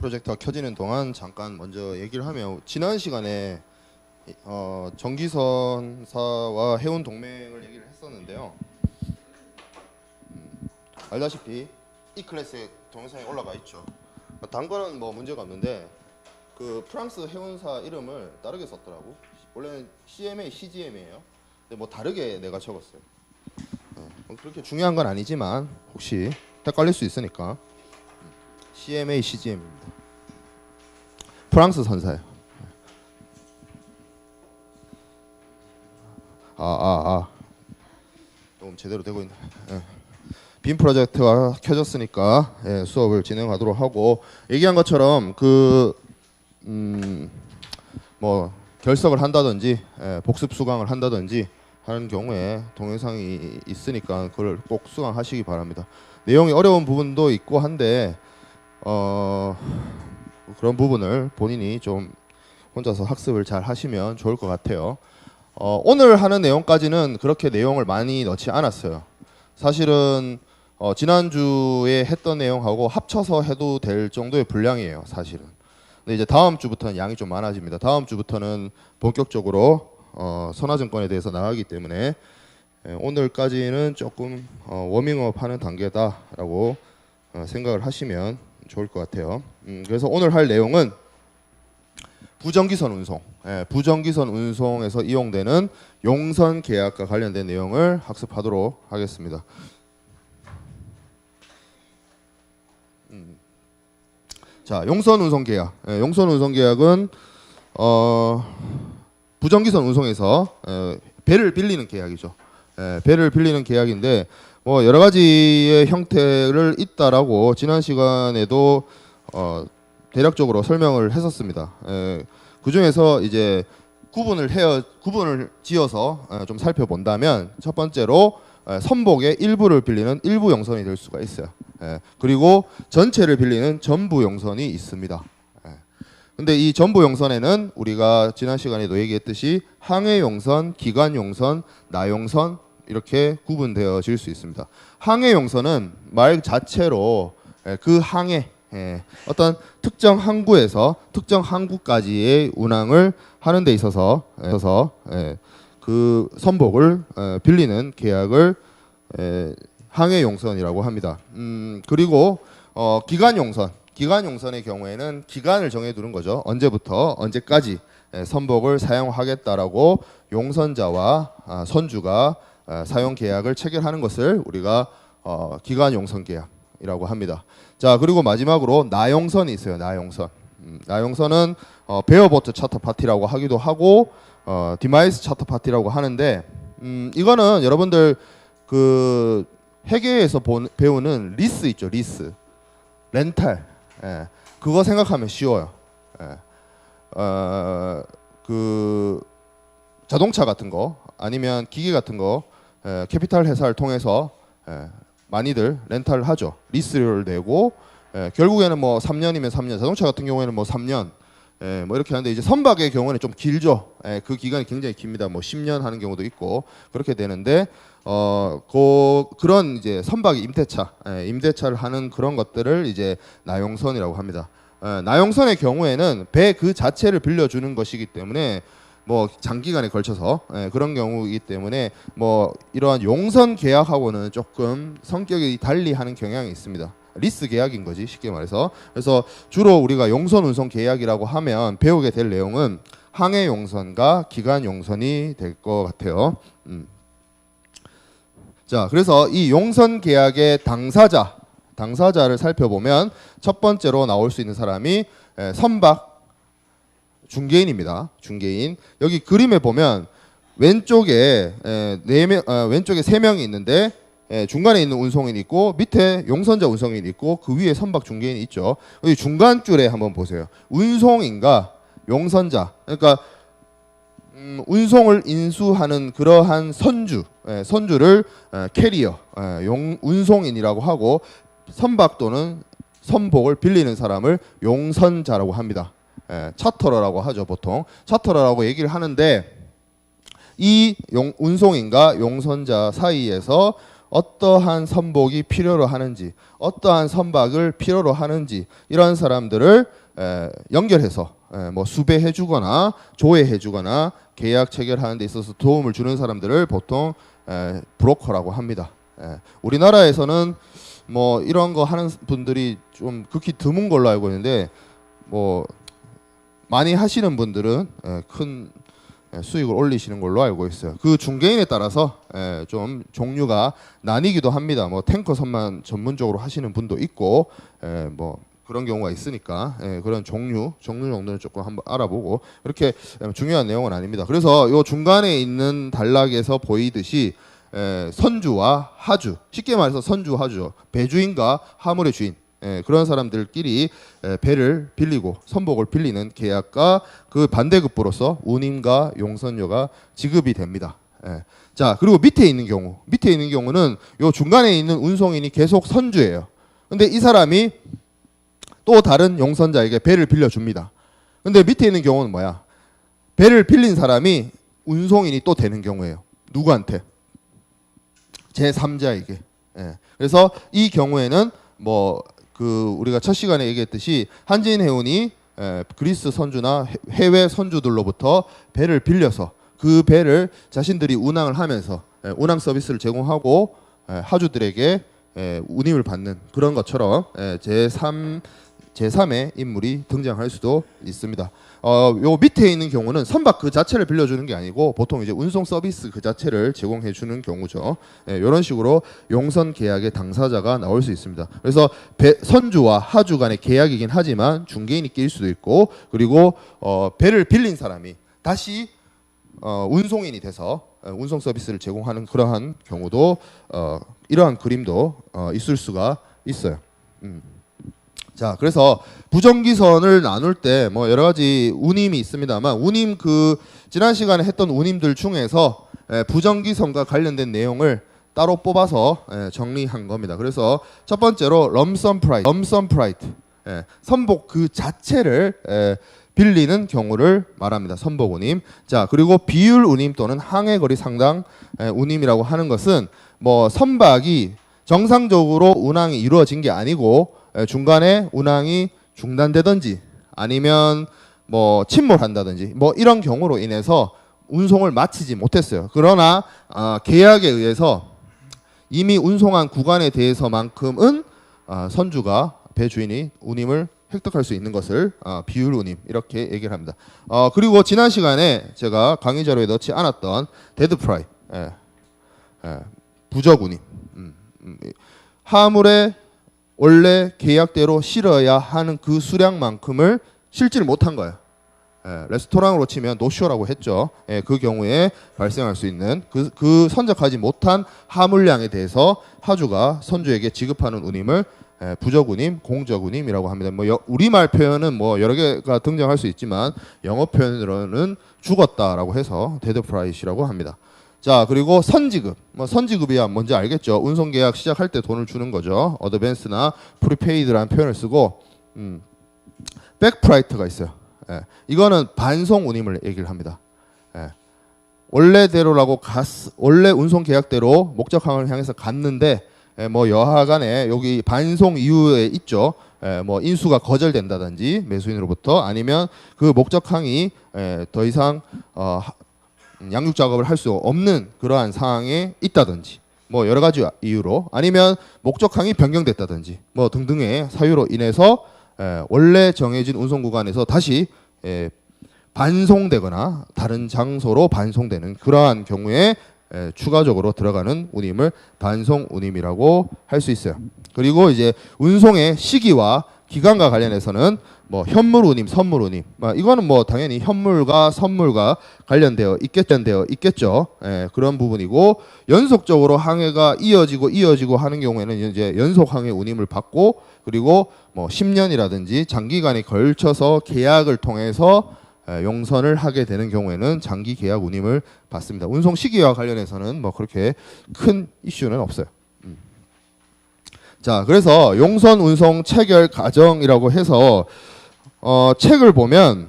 프로젝터가 켜지는 동안 잠깐 먼저 얘기를 하면, 지난 시간에 정기선사와 해운 동맹을 얘기를 했었는데요. 알다시피 이 클래스의 동영상이 올라가 있죠. 단 거는 뭐 문제가 없는데 그 프랑스 해운사 이름을 다르게 썼더라고. 원래는 CMA, CGM이에요. 근데 뭐 다르게 내가 적었어요. 뭐 그렇게 중요한 건 아니지만 혹시 헷갈릴 수 있으니까 CMA, CGM입니다. 프랑스 선사예요. 조금 제대로 되고 있네. 빔 프로젝트가 켜졌으니까 수업을 진행하도록 하고, 얘기한 것처럼 뭐 결석을 한다든지 복습 수강을 한다든지 하는 경우에 동영상이 있으니까 그걸 꼭 수강하시기 바랍니다. 내용이 어려운 부분도 있고 한데 그런 부분을 본인이 좀 혼자서 학습을 잘 하시면 좋을 것 같아요. 오늘 하는 내용까지는 그렇게 내용을 많이 넣지 않았어요. 사실은 지난주에 했던 내용하고 합쳐서 해도 될 정도의 분량이에요, 사실은. 근데 이제 다음 주부터는 양이 좀 많아집니다. 다음 주부터는 본격적으로 선화증권에 대해서 나가기 때문에 오늘까지는 조금 워밍업 하는 단계다라고 생각을 하시면 좋을 것 같아요. 그래서 오늘 할 내용은 부정기선 운송, 부정기선 운송에서 이용되는 용선 계약과 관련된 내용을 학습하도록 하겠습니다. 자, 용선 운송 계약. 용선 운송 계약은 부정기선 운송에서 배를 빌리는 계약이죠. 배를 빌리는 계약인데 뭐 여러 가지의 형태를 있다라고 지난 시간에도 대략적으로 설명을 했었습니다. 그 중에서 이제 구분을 지어서 좀 살펴본다면, 첫 번째로 선복의 일부를 빌리는 일부 용선이 될 수가 있어요. 그리고 전체를 빌리는 전부 용선이 있습니다. 근데 이 전부 용선에는 우리가 지난 시간에도 얘기했듯이 항해 용선, 기간 용선, 나용선 이렇게 구분되어질 수 있습니다. 항해 용선은 말 자체로 그 항해, 어떤 특정 항구에서 특정 항구까지의 운항을 하는 데 있어서 그 선복을 빌리는 계약을 항해 용선이라고 합니다. 그리고 기간 용선의 경우에는 기간을 정해두는 거죠. 언제부터 언제까지 선복을 사용하겠다라고 용선자와 선주가 사용 계약을 체결하는 것을 우리가 기간 용선 계약이라고 합니다. 자, 그리고 마지막으로 나용선이 있어요. 나용선. 나용선은 베어보트 차터 파티라고 하기도 하고 디마이스 차터 파티라고 하는데, 이거는 여러분들 그 회계에서 배우는 리스 있죠. 리스, 렌탈. 그거 생각하면 쉬워요. 그 자동차 같은 거 아니면 기계 같은 거 캐피탈 회사를 통해서 많이들 렌탈을 하죠. 리스를 내고 결국에는 뭐 3년이면 3년, 자동차 같은 경우에는 뭐 3년 뭐 이렇게 하는데, 이제 선박의 경우는 좀 길죠. 그 기간이 굉장히 깁니다. 뭐 10년 하는 경우도 있고 그렇게 되는데 그런 이제 선박의 임대차를 하는 그런 것들을 이제 나용선이라고 합니다. 나용선의 경우에는 배 그 자체를 빌려주는 것이기 때문에 뭐 장기간에 걸쳐서 그런 경우이기 때문에 뭐 이러한 용선 계약하고는 조금 성격이 달리하는 경향이 있습니다. 리스 계약인 거지, 쉽게 말해서. 그래서 주로 우리가 용선 운송 계약이라고 하면 배우게 될 내용은 항해 용선과 기간 용선이 될 것 같아요. 자, 그래서 이 용선 계약의 당사자를 살펴보면 첫 번째로 나올 수 있는 사람이 선박 중개인입니다. 중개인. 여기 그림에 보면 왼쪽에 왼쪽에 3명이 있는데 중간에 있는 운송인이 있고 밑에 용선자 운송인이 있고 그 위에 선박 중개인이 있죠. 여기 중간 줄에 한번 보세요. 운송인과 용선자, 그러니까 운송을 인수하는 그러한 선주를 캐리어, 운송인이라고 하고, 선박 또는 선복을 빌리는 사람을 용선자라고 합니다. 차터러라고 하죠. 보통 차터러라고 얘기를 하는데, 이 운송인과 용선자 사이에서 어떠한 선복이 필요로 하는지, 어떠한 선박을 필요로 하는지 이런 사람들을 연결해서 뭐 수배해주거나 조회해주거나 계약 체결하는 데 있어서 도움을 주는 사람들을 보통 브로커라고 합니다. 우리나라에서는 뭐 이런 거 하는 분들이 좀 극히 드문 걸로 알고 있는데 뭐 많이 하시는 분들은 큰 수익을 올리시는 걸로 알고 있어요. 그 중개인에 따라서 좀 종류가 나뉘기도 합니다. 뭐 탱커선만 전문적으로 하시는 분도 있고 뭐 그런 경우가 있으니까 그런 종류 정도는 조금 한번 알아보고 이렇게 중요한 내용은 아닙니다. 그래서 요 중간에 있는 단락에서 보이듯이 선주와 하주, 쉽게 말해서 선주 하주, 배주인과 화물의 주인 그런 사람들끼리 배를 빌리고 선복을 빌리는 계약과 그 반대급부로서 운임과 용선료가 지급이 됩니다. 자, 그리고 밑에 있는 경우는 요 중간에 있는 운송인이 계속 선주예요. 근데 이 사람이 또 다른 용선자에게 배를 빌려줍니다. 근데 밑에 있는 경우는 뭐야? 배를 빌린 사람이 운송인이 또 되는 경우예요. 누구한테? 제3자에게. 그래서 이 경우에는 뭐 우리가 첫 시간에 얘기했듯이 한진해운이 그리스 선주나 해외 선주들로부터 배를 빌려서 그 배를 자신들이 운항을 하면서 운항 서비스를 제공하고 하주들에게 운임을 받는 그런 것처럼 제3의 인물이 등장할 수도 있습니다. 요 밑에 있는 경우는 선박 그 자체를 빌려주는 게 아니고 보통 이제 운송 서비스 그 자체를 제공해 주는 경우죠. 이런 식으로 용선 계약의 당사자가 나올 수 있습니다. 그래서 선주와 하주 간의 계약이긴 하지만 중개인이 낄 수도 있고 그리고 배를 빌린 사람이 다시 운송인이 돼서 운송 서비스를 제공하는 그러한 경우도 이러한 그림도 있을 수가 있어요. 자, 그래서 부정기선을 나눌 때 뭐 여러 가지 운임이 있습니다만 운임 지난 시간에 했던 운임들 중에서 부정기선과 관련된 내용을 따로 뽑아서 정리한 겁니다. 그래서 첫 번째로 럼썸 프라이트, 선복 그 자체를 빌리는 경우를 말합니다. 선복 운임. 자, 그리고 비율 운임 또는 항해 거리 상당 운임이라고 하는 것은 뭐 선박이 정상적으로 운항이 이루어진 게 아니고 중간에 운항이 중단되든지 아니면 뭐 침몰한다든지 뭐 이런 경우로 인해서 운송을 마치지 못했어요. 그러나 계약에 의해서 이미 운송한 구간에 대해서만큼은 선주가 배주인이 운임을 획득할 수 있는 것을 비율 운임 이렇게 얘기를 합니다. 그리고 지난 시간에 제가 강의 자료에 넣지 않았던 데드 프라이 부적 운임 화물에 원래 계약대로 실어야 하는 그 수량만큼을 실지를 못한 거예요. 레스토랑으로 치면 노쇼라고 했죠. 그 경우에 발생할 수 있는 그 선적하지 못한 화물량에 대해서 하주가 선주에게 지급하는 운임을 부적운임, 공적운임이라고 합니다. 뭐 우리말 표현은 뭐 여러 개가 등장할 수 있지만 영어 표현으로는 죽었다라고 해서 데드 프라이시라고 합니다. 자, 그리고 선지급. 뭐 선지급이야 뭔지 알겠죠? 운송 계약 시작할 때 돈을 주는 거죠. 어드밴스나 프리페이드라는 표현을 쓰고 백프라이트가 있어요. 이거는 반송 운임을 얘기를 합니다. 원래대로라고 원래 운송 계약대로 목적항을 향해서 갔는데 뭐 여하간에 여기 반송 이후에 있죠. 뭐 인수가 거절된다든지 매수인으로부터 아니면 그 목적항이 더 이상 양육 작업을 할 수 없는 그러한 상황에 있다든지 뭐 여러 가지 이유로 아니면 목적항이 변경됐다든지 뭐 등등의 사유로 인해서 원래 정해진 운송 구간에서 다시 반송되거나 다른 장소로 반송되는 그러한 경우에 추가적으로 들어가는 운임을 반송 운임이라고 할 수 있어요. 그리고 이제 운송의 시기와 기간과 관련해서는 뭐 현물 운임, 선물 운임, 이거는 뭐 당연히 현물과 선물과 관련되어 있겠죠. 그런 부분이고 연속적으로 항해가 이어지고 하는 경우에는 이제 연속 항해 운임을 받고 그리고 뭐 10년이라든지 장기간에 걸쳐서 계약을 통해서 용선을 하게 되는 경우에는 장기 계약 운임을 받습니다. 운송 시기와 관련해서는 뭐 그렇게 큰 이슈는 없어요. 자, 그래서 용선 운송 체결 과정이라고 해서 책을 보면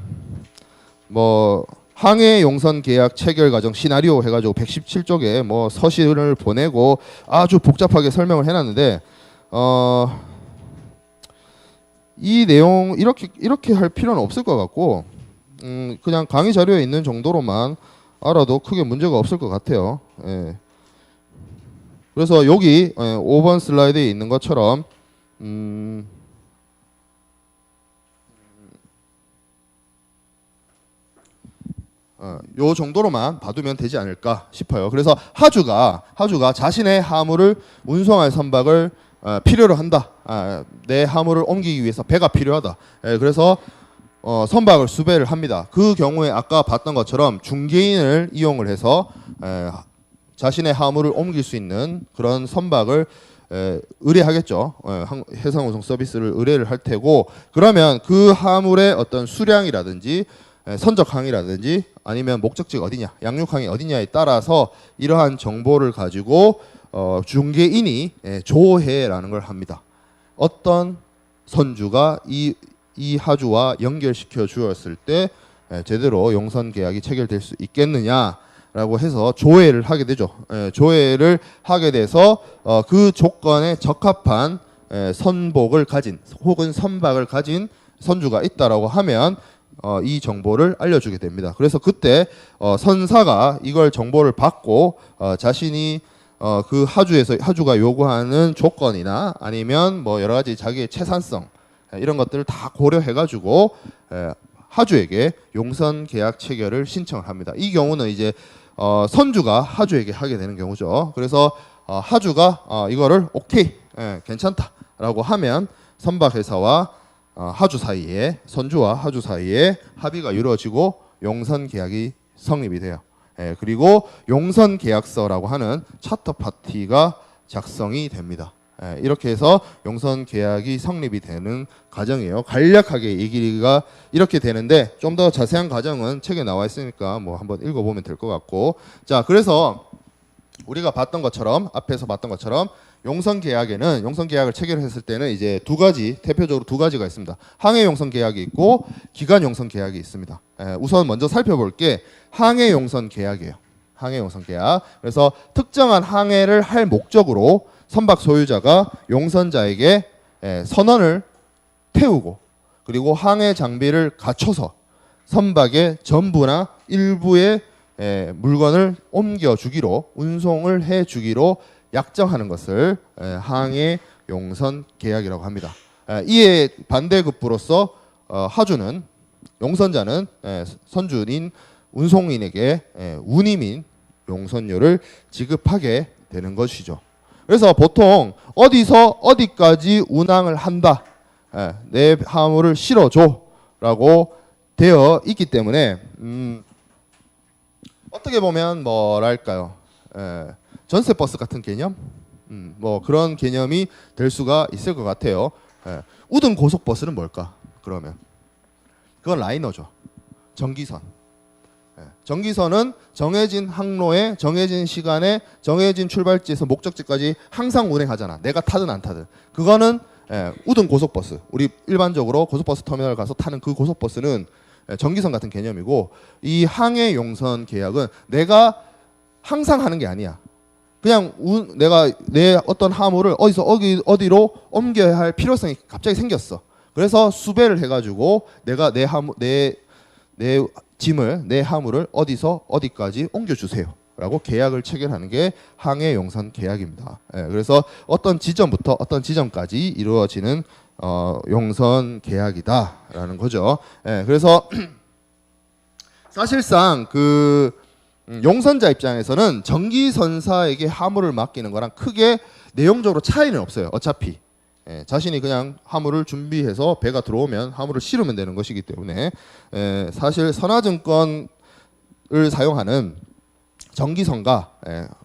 뭐 항해 용선 계약 체결 과정 시나리오 해가지고 117쪽에 뭐 서신을 보내고 아주 복잡하게 설명을 해놨는데 이 내용 이렇게 할 필요는 없을 것 같고 그냥 강의 자료에 있는 정도로만 알아도 크게 문제가 없을 것 같아요. 예. 그래서 여기 5번 슬라이드에 있는 것처럼 요 정도로만 봐두면 되지 않을까 싶어요. 그래서 하주가 자신의 화물을 운송할 선박을 필요로 한다. 내 화물을 옮기기 위해서 배가 필요하다. 그래서 선박을 수배를 합니다. 그 경우에 아까 봤던 것처럼 중개인을 이용을 해서 자신의 화물을 옮길 수 있는 그런 선박을 의뢰하겠죠. 해상운송 서비스를 의뢰를 할 테고, 그러면 그 화물의 어떤 수량이라든지 선적항이라든지 아니면 목적지가 어디냐, 양육항이 어디냐에 따라서 이러한 정보를 가지고 중개인이 조회라는 걸 합니다. 어떤 선주가 이 하주와 연결시켜 주었을 때 제대로 용선 계약이 체결될 수 있겠느냐라고 해서 조회를 하게 되죠. 조회를 하게 돼서 그 조건에 적합한 선복을 가진 혹은 선박을 가진 선주가 있다라고 하면 이 정보를 알려주게 됩니다. 그래서 그때 선사가 이걸 정보를 받고 자신이 그 하주가 요구하는 조건이나 아니면 뭐 여러 가지 자기의 채산성 이런 것들을 다 고려해가지고 하주에게 용선 계약 체결을 신청을 합니다. 이 경우는 이제 선주가 하주에게 하게 되는 경우죠. 그래서 하주가 이거를 오케이, 괜찮다라고 하면 선박회사와 하주 사이에, 선주와 하주 사이에 합의가 이루어지고 용선 계약이 성립이 돼요. 그리고 용선 계약서라고 하는 차터 파티가 작성이 됩니다. 이렇게 해서 용선 계약이 성립이 되는 과정이에요. 간략하게 얘기가 이렇게 되는데 좀 더 자세한 과정은 책에 나와 있으니까 뭐 한번 읽어보면 될 것 같고, 자, 그래서 우리가 봤던 것처럼, 앞에서 봤던 것처럼 용선 계약에는, 용선 계약을 체결했을 때는 이제 대표적으로 두 가지가 있습니다. 항해 용선 계약이 있고 기간 용선 계약이 있습니다. 우선 먼저 살펴볼 게 항해 용선 계약이에요. 항해 용선 계약. 그래서 특정한 항해를 할 목적으로 선박 소유자가 용선자에게 선원을 태우고, 그리고 항해 장비를 갖춰서 선박의 전부나 일부의 물건을 옮겨주기로, 운송을 해주기로 약정하는 것을 항해 용선 계약이라고 합니다. 이에 반대급부로서 하주는, 용선자는 선주인 운송인에게 운임인 용선료를 지급하게 되는 것이죠. 그래서 보통 어디서 어디까지 운항을 한다, 내 화물을 실어줘라고 되어 있기 때문에 어떻게 보면 뭐랄까요, 전세버스 같은 개념, 뭐 그런 개념이 될 수가 있을 것 같아요. 우등 고속버스는 뭘까? 그러면 그건 라이너죠. 전기선. 전기선은 정해진 항로에, 정해진 시간에, 정해진 출발지에서 목적지까지 항상 운행하잖아. 내가 타든 안 타든. 그거는 우등 고속버스. 우리 일반적으로 고속버스 터미널 가서 타는 그 고속버스는 전기선 같은 개념이고, 이 항해 용선 계약은 내가 항상 하는 게 아니야. 그냥 내가 내 어떤 화물을 어디서 어디로 옮겨야 할 필요성이 갑자기 생겼어. 그래서 수배를 해가지고 내가 내 짐을, 내 화물을 어디서 어디까지 옮겨주세요 라고 계약을 체결하는 게 항해 용선 계약입니다. 그래서 어떤 지점부터 어떤 지점까지 이루어지는 용선 계약이다라는 거죠. 그래서 사실상 그 용선자 입장에서는 전기선사에게 화물을 맡기는 거랑 크게 내용적으로 차이는 없어요. 어차피 자신이 그냥 화물을 준비해서 배가 들어오면 화물을 실으면 되는 것이기 때문에 사실 선화증권을 사용하는 전기선과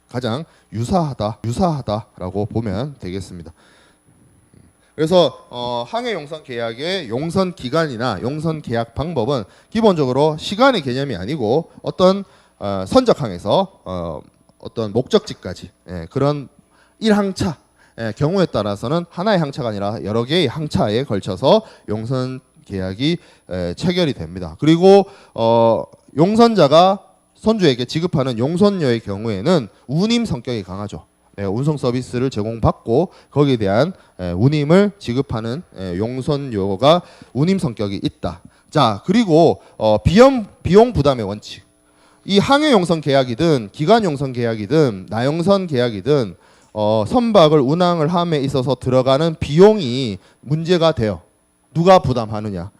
가장 유사하다라고 보면 되겠습니다. 그래서 항해 용선 계약의 용선 기간이나 용선 계약 방법은 기본적으로 시간의 개념이 아니고 어떤 선적항에서 어떤 목적지까지 그런 1항차, 경우에 따라서는 하나의 항차가 아니라 여러 개의 항차에 걸쳐서 용선 계약이 체결이 됩니다. 그리고 용선자가 선주에게 지급하는 용선료의 경우에는 운임 성격이 강하죠. 운송 서비스를 제공받고 거기에 대한 운임을 지급하는 용선료가 운임 성격이 있다. 자, 그리고 비용 부담의 원칙. 이 항해 용선 계약이든 기간 용선 계약이든 나용선 계약이든 선박을 운항을 함에 있어서 들어가는 비용이 문제가 돼요. 누가 부담하느냐?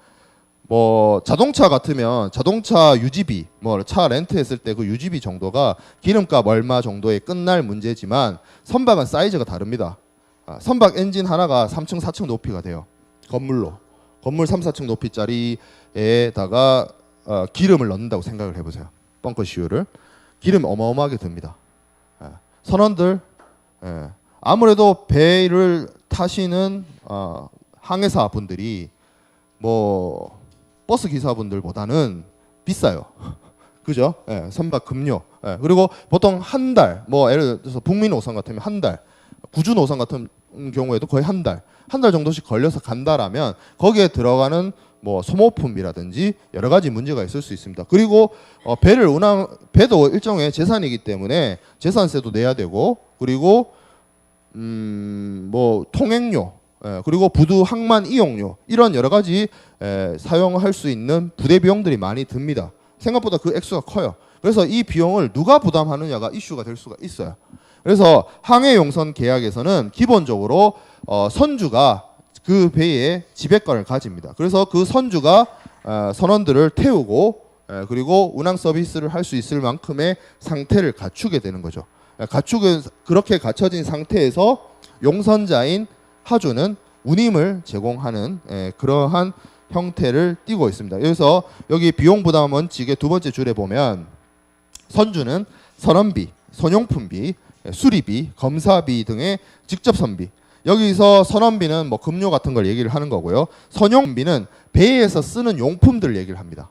뭐 자동차 같으면 자동차 유지비, 뭐 차 렌트했을 때 그 유지비 정도가 기름값 얼마 정도에 끝날 문제지만 선박은 사이즈가 다릅니다. 선박 엔진 하나가 3층, 4층 높이가 돼요. 건물 3, 4층 높이짜리에다가 기름을 넣는다고 생각을 해보세요. 벙커시유를 기름 어마어마하게 듭니다. 선원들 아무래도 배를 타시는 항해사 분들이 뭐 버스 기사분들보다는 비싸요. 그죠? 선박 급료. 그리고 보통 한 달, 뭐 예를 들어서 북미 노선 같으면 한 달, 구주 노선 같은 경우에도 거의 한 달 정도씩 걸려서 간다라면 거기에 들어가는 뭐 소모품이라든지 여러 가지 문제가 있을 수 있습니다. 그리고 배도 일종의 재산이기 때문에 재산세도 내야 되고, 그리고 뭐 통행료, 그리고 부두 항만 이용료, 이런 여러 가지 사용할 수 있는 부대 비용들이 많이 듭니다. 생각보다 그 액수가 커요. 그래서 이 비용을 누가 부담하느냐가 이슈가 될 수가 있어요. 그래서 항해 용선 계약에서는 기본적으로 선주가 그 배의 지배권을 가집니다. 그래서 그 선주가 선원들을 태우고 그리고 운항 서비스를 할 수 있을 만큼의 상태를 갖추게 되는 거죠. 그렇게 갖춰진 상태에서 용선자인 하주는 운임을 제공하는 그러한 형태를 띠고 있습니다. 그래서 여기 비용 부담 원칙의 두 번째 줄에 보면 선주는 선원비, 선용품비, 수리비, 검사비 등의 직접 선비. 여기서 선원비는 뭐 급료 같은 걸 얘기를 하는 거고요. 선용비는 배에서 쓰는 용품들 얘기를 합니다.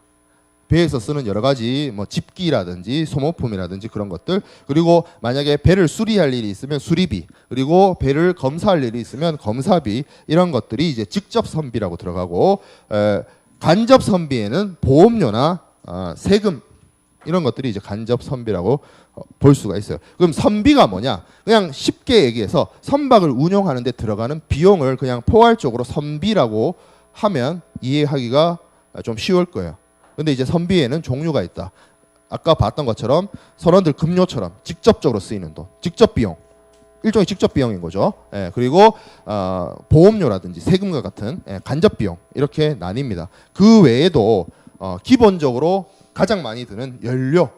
배에서 쓰는 여러 가지 뭐 집기라든지 소모품이라든지 그런 것들, 그리고 만약에 배를 수리할 일이 있으면 수리비, 그리고 배를 검사할 일이 있으면 검사비, 이런 것들이 이제 직접 선비라고 들어가고, 간접 선비에는 보험료나 세금, 이런 것들이 이제 간접 선비라고 볼 수가 있어요. 그럼 선비가 뭐냐? 그냥 쉽게 얘기해서 선박을 운용하는 데 들어가는 비용을 그냥 포괄적으로 선비라고 하면 이해하기가 좀 쉬울 거예요. 근데 이제 선비에는 종류가 있다. 아까 봤던 것처럼 선원들 급료처럼 직접적으로 쓰이는 돈, 직접 비용, 일종의 직접 비용인 거죠. 그리고 보험료라든지 세금과 같은 간접 비용, 이렇게 나뉩니다. 그 외에도 기본적으로 가장 많이 드는 연료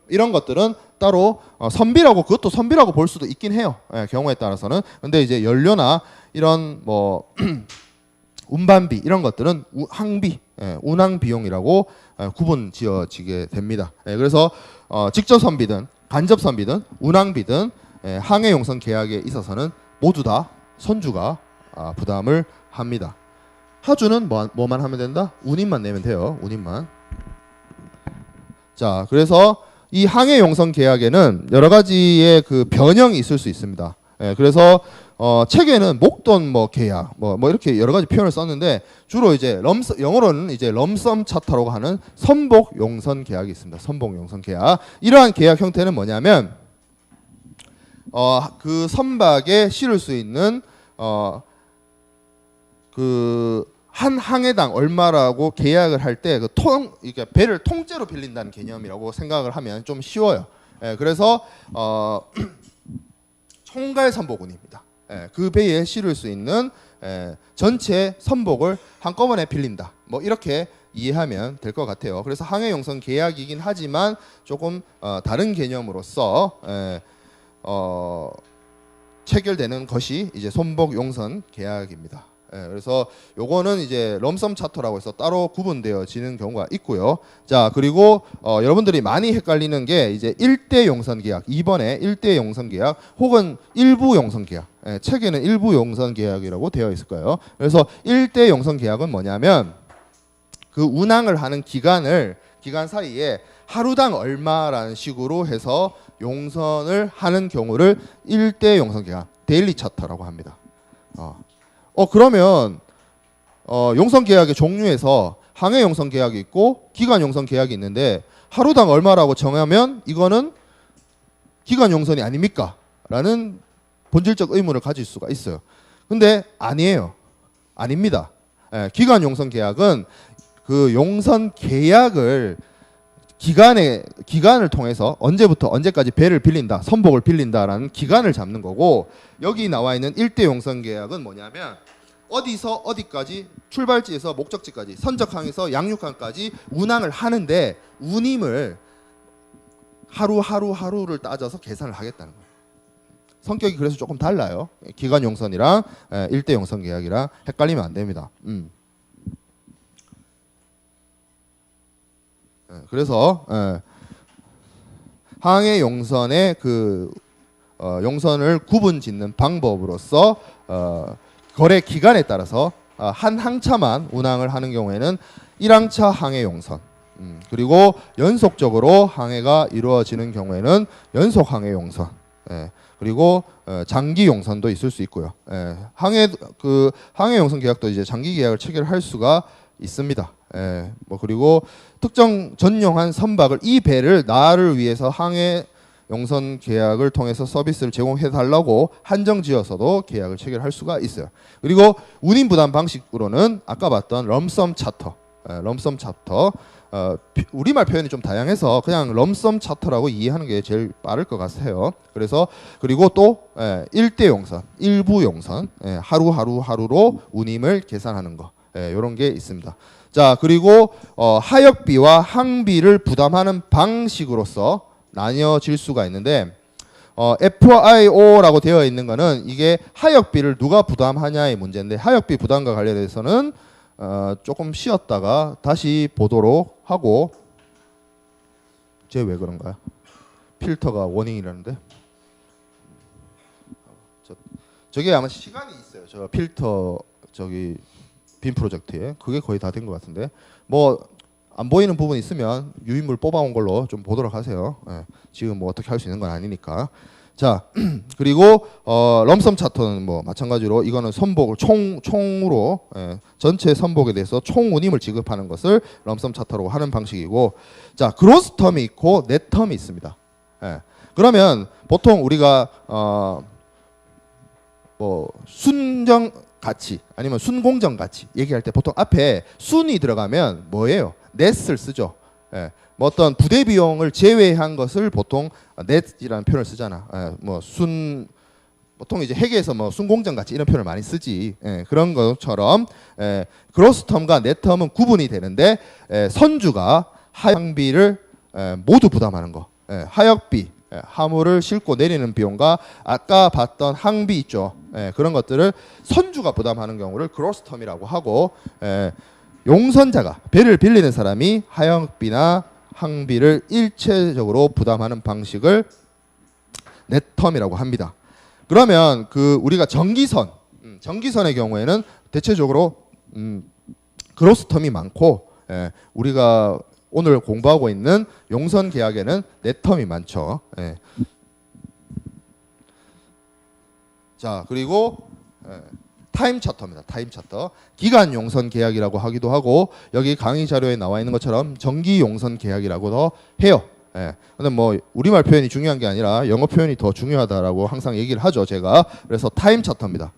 이런 것들은 따로 선비라고, 그것도 선비라고 볼 수도 있긴 해요. 경우에 따라서는. 근데 이제 연료나 이런 뭐 운반비 이런 것들은 항비, 운항 비용이라고 구분 지어지게 됩니다. 그래서 직접 선비든 간접 선비든 운항비든 항해 용선 계약에 있어서는 모두 다 선주가 부담을 합니다. 하주는 뭐만 하면 된다? 운임만 내면 돼요. 운임만. 자, 그래서 이 항해 용선 계약에는 여러 가지의 그 변형이 있을 수 있습니다. 그래서 책에는 목돈 뭐 계약 뭐 이렇게 여러 가지 표현을 썼는데, 주로 이제 영어로는 이제 럼썸 차타라고 하는 선복 용선 계약이 있습니다. 선복 용선 계약. 이러한 계약 형태는 뭐냐면 그 선박에 실을 수 있는 그 한 항해당 얼마라고 계약을 할 때 이렇게 배를 통째로 빌린다는 개념이라고 생각을 하면 좀 쉬워요. 그래서 총괄 선복운입니다. 그 배에 실을 수 있는 전체 선복을 한꺼번에 빌린다. 뭐 이렇게 이해하면 될 것 같아요. 그래서 항해 용선 계약이긴 하지만 조금 다른 개념으로서 체결되는 것이 이제 선복 용선 계약입니다. 그래서 요거는 이제 럼썸 차터라고 해서 따로 구분되어지는 경우가 있고요. 자, 그리고 여러분들이 많이 헷갈리는 게 이제 1대 용선 계약, 2번에 1대 용선 계약 혹은 일부 용선 계약. 책에는 일부 용선 계약이라고 되어 있을 거예요. 그래서 1대 용선 계약은 뭐냐면 그 운항을 하는 기간 사이에 하루당 얼마라는 식으로 해서 용선을 하는 경우를 1대 용선 계약, 데일리 차터라고 합니다. 그러면 용선 계약의 종류에서 항해 용선 계약이 있고 기간 용선 계약이 있는데 하루당 얼마라고 정하면 이거는 기간 용선이 아닙니까? 라는 본질적 의문을 가질 수가 있어요. 근데 아니에요. 아닙니다. 기간 용선 계약은 그 용선 계약을 기간을 통해서 언제부터 언제까지 배를 빌린다, 선복을 빌린다라는 기간을 잡는 거고, 여기 나와 있는 일대 용선 계약은 뭐냐면 어디서 어디까지, 출발지에서 목적지까지, 선적항에서 양육항까지 운항을 하는데 운임을 하루를 따져서 계산을 하겠다는 거예요. 성격이 그래서 조금 달라요. 기간 용선이랑 일대 용선 계약이랑 헷갈리면 안 됩니다. 그래서 항해 용선의 그 용선을 구분 짓는 방법으로서 거래 기간에 따라서 한 항차만 운항을 하는 경우에는 1항차 항해 용선, 그리고 연속적으로 항해가 이루어지는 경우에는 연속 항해 용선, 그리고 장기 용선도 있을 수 있고요. 항해 용선 계약도 이제 장기 계약을 체결할 수가 있습니다. 뭐 그리고 특정 전용한 선박을, 이 배를 나를 위해서 항해 용선 계약을 통해서 서비스를 제공해 달라고 한정지어서도 계약을 체결할 수가 있어요. 그리고 운임 부담 방식으로는 아까 봤던 럼섬 차터, 우리말 표현이 좀 다양해서 그냥 럼섬 차터라고 이해하는 게 제일 빠를 것 같아요. 그래서 그리고 또 일대 용선, 일부 용선, 하루로 운임을 계산하는 거, 이런 게 있습니다. 자, 그리고 하역비와 항비를 부담하는 방식으로서 나뉘어질 수가 있는데, FIO라고 되어 있는 거는 이게 하역비를 누가 부담하냐의 문제인데, 하역비 부담과 관련해서는 조금 쉬었다가 다시 보도록 하고. 쟤 왜 그런가요? 필터가 워닝이라는데. 저게 아마 시간이 있어요. 저 필터 저기 빔 프로젝트에 그게 거의 다 된 것 같은데, 뭐 안 보이는 부분 있으면 유인물 뽑아온 걸로 좀 보도록 하세요. 지금 뭐 어떻게 할 수 있는 건 아니니까. 자, 그리고 럼섬 차터는 뭐 마찬가지로 이거는 선복을 총으로 전체 선복에 대해서 총 운임을 지급하는 것을 럼섬 차터로 하는 방식이고, 자, 그로스 텀이 있고 넷 텀이 있습니다. 그러면 보통 우리가 뭐 순정 가치 아니면 순공정 가치 얘기할 때 보통 앞에 순이 들어가면 뭐예요? 넷을 쓰죠. 뭐 어떤 부대 비용을 제외한 것을 보통 넷이라는 표현을 쓰잖아. 뭐 보통 이제 회계에서 뭐 순공정 가치 이런 표현을 많이 쓰지. 그런 것처럼 그로스 텀과 넷 텀은 구분이 되는데, 선주가 하역비를 모두 부담하는 거, 하역비, 화물을 싣고 내리는 비용과 아까 봤던 항비 있죠. 그런 것들을 선주가 부담하는 경우를 그로스 텀이라고 하고, 용선자가, 배를 빌리는 사람이 하역비나 항비를 일체적으로 부담하는 방식을 넷텀이라고 합니다. 그러면 그 우리가 전기선의 경우에는 대체적으로 그로스 텀이 많고, 우리가 오늘 공부하고 있는 용선 계약에는 넷텀이 많죠. 자, 그리고 타임 차터입니다. 타임 차터. 기간 용선 계약이라고 하기도 하고, 여기 강의 자료에 나와 있는 것처럼 정기 용선 계약이라고도 해요. 근데 뭐 우리말 표현이 중요한 게 아니라 영어 표현이 더 중요하다라고 항상 얘기를 하죠, 제가. 그래서 타임 차터입니다.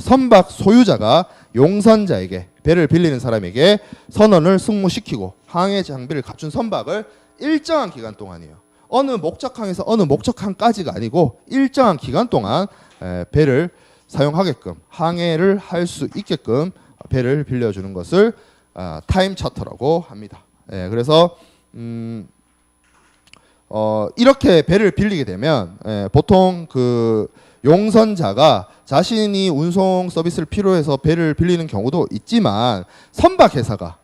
선박 소유자가 용선자에게, 배를 빌리는 사람에게 선원을 승무시키고 항해 장비를 갖춘 선박을 일정한 기간 동안이에요. 어느 목적항에서 어느 목적항까지가 아니고 일정한 기간 동안 배를 사용하게끔, 항해를 할 수 있게끔 배를 빌려주는 것을 타임 차터라고 합니다. 그래서 이렇게 배를 빌리게 되면 보통 그 용선자가 자신이 운송 서비스를 필요해서 배를 빌리는 경우도 있지만, 선박회사가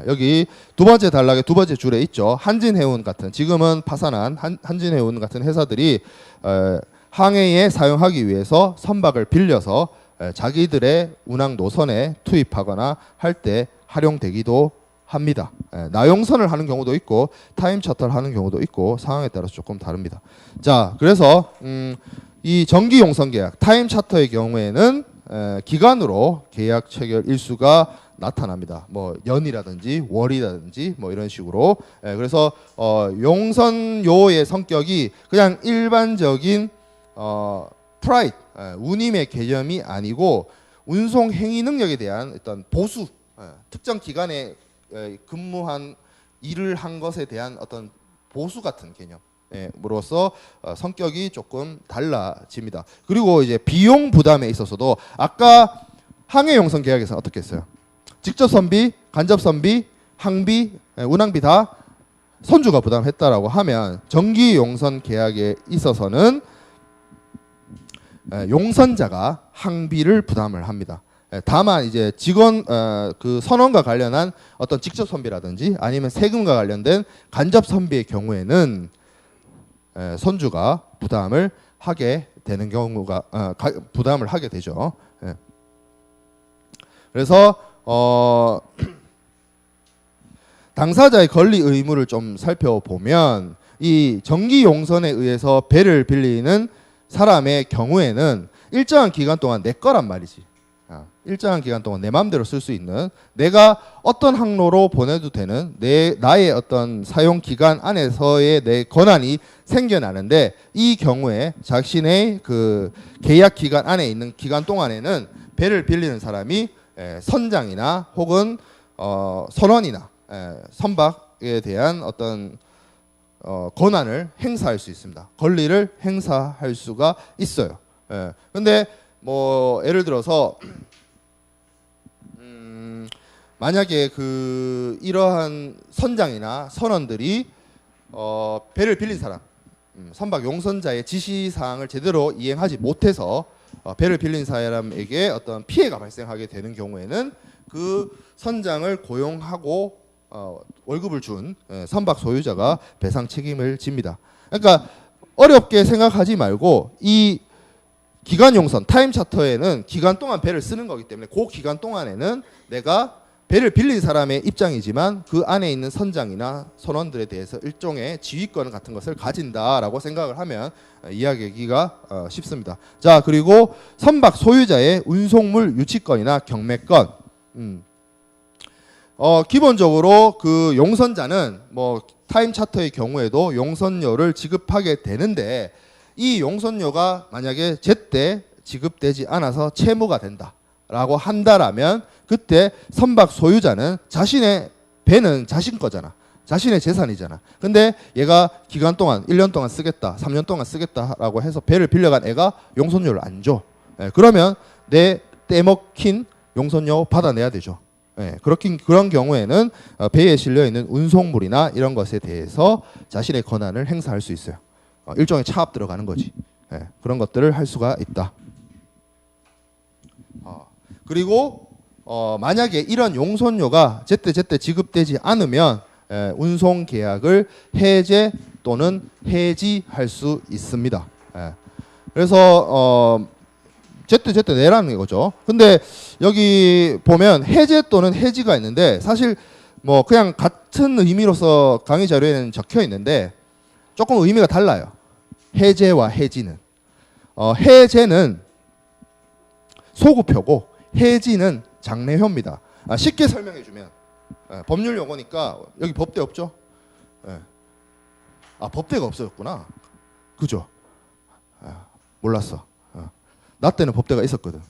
여기 두 번째 단락의 두 번째 줄에 있죠. 한진해운 같은, 지금은 파산한 한진해운 같은 회사들이 항해에 사용하기 위해서 선박을 빌려서 자기들의 운항 노선에 투입하거나 할 때 활용되기도 합니다. 나용선을 하는 경우도 있고 타임 차터를 하는 경우도 있고 상황에 따라서 조금 다릅니다. 자, 그래서 이 정기 용선 계약 타임 차터의 경우에는 기간으로 계약 체결 일수가 나타납니다. 뭐 연이라든지 월이라든지 뭐 이런 식으로. 그래서 용선요의 성격이 그냥 일반적인 프라이드, 운임의 개념이 아니고 운송 행위 능력에 대한 어떤 보수, 특정 기간에 근무한 일을 한 것에 대한 어떤 보수 같은 개념으로서 성격이 조금 달라집니다. 그리고 이제 비용 부담에 있어서도 아까 항해용선 계약에서 어떻게 했어요? 직접 선비, 간접 선비, 항비, 운항비 다 선주가 부담했다라고 하면 정기용선 계약에 있어서는 용선자가 항비를 부담을 합니다. 다만 이제 직원 그 선원과 관련한 어떤 직접 선비라든지 아니면 세금과 관련된 간접 선비의 경우에는 선주가 부담을 하게 되는 경우가 부담을 하게 되죠. 그래서 당사자의 권리 의무를 좀 살펴보면 이 정기 용선에 의해서 배를 빌리는 사람의 경우에는 일정한 기간 동안 내 거란 말이지. 일정한 기간 동안 내 마음대로 쓸 수 있는, 내가 어떤 항로로 보내도 되는 나의 어떤 사용 기간 안에서의 내 권한이 생겨나는데, 이 경우에 자신의 그 계약 기간 안에 있는 기간 동안에는 배를 빌리는 사람이 선장이나 혹은 선원이나 선박에 대한 어떤 권한을 행사할 수 있습니다. 권리를 행사할 수가 있어요. 근데 뭐 예를 들어서 만약에 그 이러한 선장이나 선원들이 배를 빌린 사람, 선박 용선자의 지시사항을 제대로 이행하지 못해서 배를 빌린 사람에게 어떤 피해가 발생하게 되는 경우에는 그 선장을 고용하고 월급을 준 선박 소유자가 배상 책임을 집니다. 그러니까 어렵게 생각하지 말고, 이 기간 용선, 타임 차터에는 기간 동안 배를 쓰는 거기 때문에 그 기간 동안에는 내가 배를 빌린 사람의 입장이지만 그 안에 있는 선장이나 선원들에 대해서 일종의 지휘권 같은 것을 가진다라고 생각을 하면 이해하기가 쉽습니다. 자, 그리고 선박 소유자의 운송물 유치권이나 경매권. 기본적으로 그 용선자는 뭐 타임 차터의 경우에도 용선료를 지급하게 되는데, 이 용선료가 만약에 제때 지급되지 않아서 채무가 된다라고 한다라면 그때 선박 소유자는 자신의 배는 자신 거잖아. 자신의 재산이잖아. 근데 얘가 기간 동안 1년 동안 쓰겠다, 3년 동안 쓰겠다라고 해서 배를 빌려간 애가 용선료를 안 줘. 그러면 내 떼먹힌 용선료 받아내야 되죠. 그런 경우에는 배에 실려 있는 운송물이나 이런 것에 대해서 자신의 권한을 행사할 수 있어요. 일종의 차압 들어가는 거지. 그런 것들을 할 수가 있다. 그리고 만약에 이런 용선료가 제때 지급되지 않으면 운송 계약을 해제 또는 해지할 수 있습니다. 그래서 제때 내라는 거죠. 근데 여기 보면 해제 또는 해지가 있는데, 사실 뭐 그냥 같은 의미로서 강의 자료에는 적혀 있는데 조금 의미가 달라요. 해제와 해지는. 해제는 소구표고 해지는 장례효입니다. 쉽게 설명해 주면, 법률 용어니까 여기 법대 없죠? 법대가 없어졌구나. 그죠? 몰랐어. 나 때는 법대가 있었거든.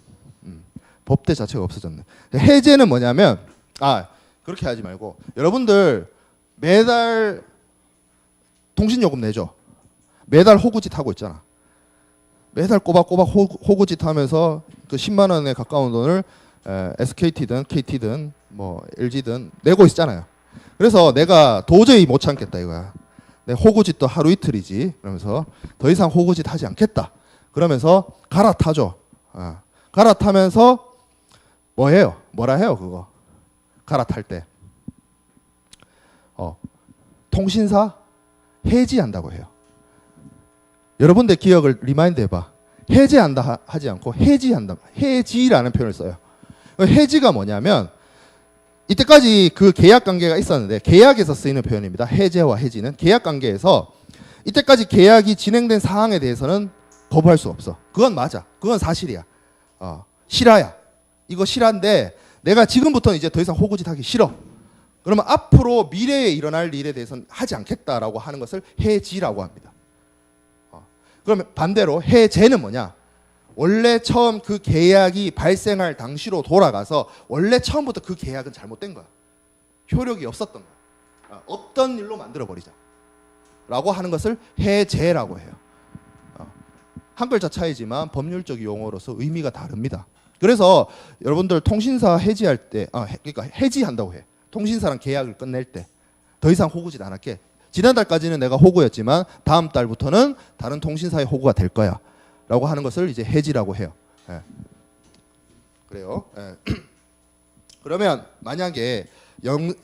법대 자체가 없어졌네. 해제는 뭐냐면, 그렇게 하지 말고, 여러분들 매달 통신요금 내죠? 매달 호구짓 하고 있잖아. 매달 꼬박꼬박 호구짓 하면서 그 10만 원에 가까운 돈을 SKT든 KT든 뭐 LG든 내고 있잖아요. 그래서 내가 도저히 못 참겠다 이거야. 내 호구짓도 하루 이틀이지. 그러면서 더 이상 호구짓 하지 않겠다. 그러면서 갈아타죠. 갈아타면서 뭐 해요? 뭐라 해요 그거? 갈아탈 때. 통신사 해지한다고 해요. 여러분들 기억을 리마인드 해봐. 해제한다 하지 않고 해지한다. 해지라는 표현을 써요. 해지가 뭐냐면, 이때까지 그 계약 관계가 있었는데, 계약에서 쓰이는 표현입니다. 해제와 해지는 계약 관계에서 이때까지 계약이 진행된 사항에 대해서는 거부할 수 없어. 그건 맞아. 그건 사실이야. 실화야. 이거 실화인데 내가 지금부터는 이제 더 이상 호구짓 하기 싫어. 그러면 앞으로 미래에 일어날 일에 대해서는 하지 않겠다라고 하는 것을 해지라고 합니다. 그러면 반대로 해제는 뭐냐? 원래 처음 그 계약이 발생할 당시로 돌아가서 원래 처음부터 그 계약은 잘못된 거야. 효력이 없었던 거야. 없던 일로 만들어버리자 라고 하는 것을 해제라고 해요. 한 글자 차이지만 법률적 용어로서 의미가 다릅니다. 그래서 여러분들 통신사 해지할 때 그러니까 해지한다고 해. 통신사랑 계약을 끝낼 때 더 이상 호구짓 안 할게. 지난달까지는 내가 호구였지만 다음 달부터는 다른 통신사의 호구가 될 거야 라고 하는 것을 이제 해지라고 해요. 예. 그래요. 예. 그러면 만약에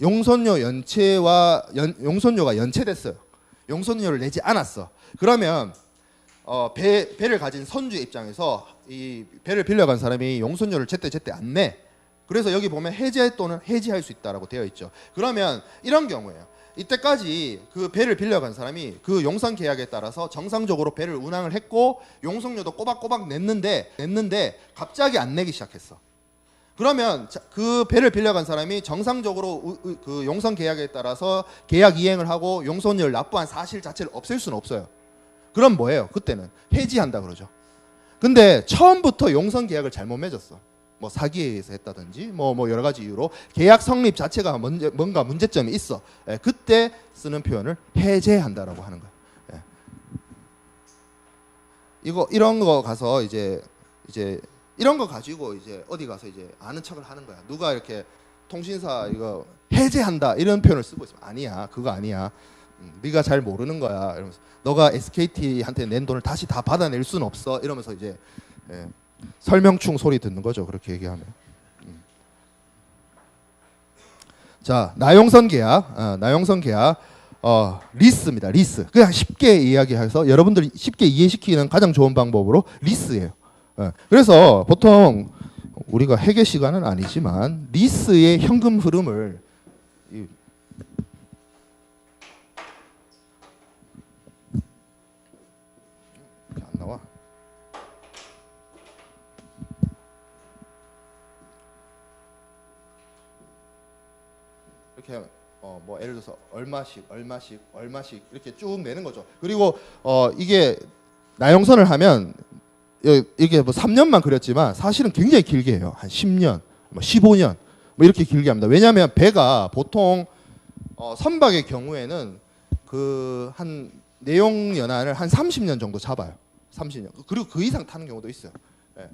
용선료 연체와 용선료가 연체됐어요. 용선료를 내지 않았어. 그러면 배를 가진 선주의 입장에서 이 배를 빌려간 사람이 용선료를 제때 안 내. 그래서 여기 보면 해제 또는 해지할 수 있다라고 되어 있죠. 그러면 이런 경우에요. 이때까지 그 배를 빌려간 사람이 그 용선 계약에 따라서 정상적으로 배를 운항을 했고 용선료도 꼬박꼬박 냈는데 갑자기 안 내기 시작했어. 그러면 그 배를 빌려간 사람이 정상적으로 그 용선 계약에 따라서 계약 이행을 하고 용선료를 납부한 사실 자체를 없앨 수는 없어요. 그럼 뭐예요? 그때는 해지한다 그러죠. 근데 처음부터 용선 계약을 잘못 맺었어. 뭐 사기에 의해서 했다든지 뭐 여러 가지 이유로 계약 성립 자체가 뭔가 문제점이 있어. 예, 그때 쓰는 표현을 해제한다라고 하는 거예요. 예. 이런 거 가서 이제 이런 거 가지고 이제 어디 가서 이제 아는 척을 하는 거야. 누가 이렇게 통신사 이거 해제한다 이런 표현을 쓰고 있으면 아니야. 그거 아니야. 네가 잘 모르는 거야. 이러면서 너가 SKT한테 낸 돈을 다시 다 받아낼 수는 없어. 이러면서 이제 설명충 소리 듣는 거죠. 그렇게 얘기하면. 자, 나용선 계약. 리스입니다. 리스. 그냥 쉽게 이야기해서 여러분들이 쉽게 이해시키는 가장 좋은 방법으로 리스예요. 그래서 보통 우리가 회계 시간은 아니지만 리스의 현금 흐름을 안 나와. 이렇게 뭐 예를 들어서 얼마씩 이렇게 쭉 내는 거죠. 그리고 이게 나용선을 하면 이게 뭐 3년만 그렸지만 사실은 굉장히 길게 해요. 한 10년, 뭐 15년 뭐 이렇게 길게 합니다. 왜냐하면 배가 보통 선박의 경우에는 그 한 내용 연한을 한 30년 정도 잡아요. 30년. 그리고 그 이상 타는 경우도 있어요. 예.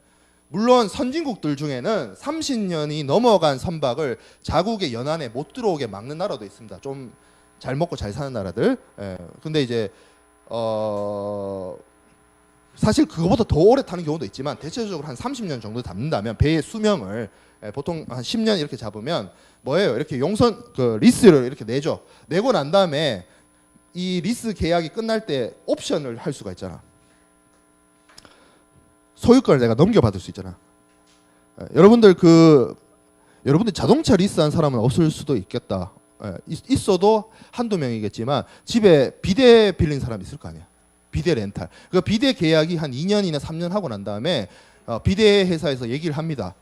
물론 선진국들 중에는 30년이 넘어간 선박을 자국의 연안에 못 들어오게 막는 나라도 있습니다. 좀 잘 먹고 잘 사는 나라들. 예. 근데 이제 사실 그거보다 더 오래 타는 경우도 있지만 대체적으로 한 30년 정도 잡는다면 배의 수명을 보통 한 10년 이렇게 잡으면 뭐예요? 이렇게 용선 그 리스를 이렇게 내죠. 내고 난 다음에 이 리스 계약이 끝날 때 옵션을 할 수가 있잖아. 소유권을 내가 넘겨받을 수 있잖아. 여러분들 자동차 리스한 사람은 없을 수도 있겠다. 있어도 한두 명이겠지만 집에 비대 빌린 사람 있을 거 아니야. 비대 렌탈. 그 비대 계약이 한 2년이나 3년 하고 난 다음에 비대 회사에서 얘기를 합니다.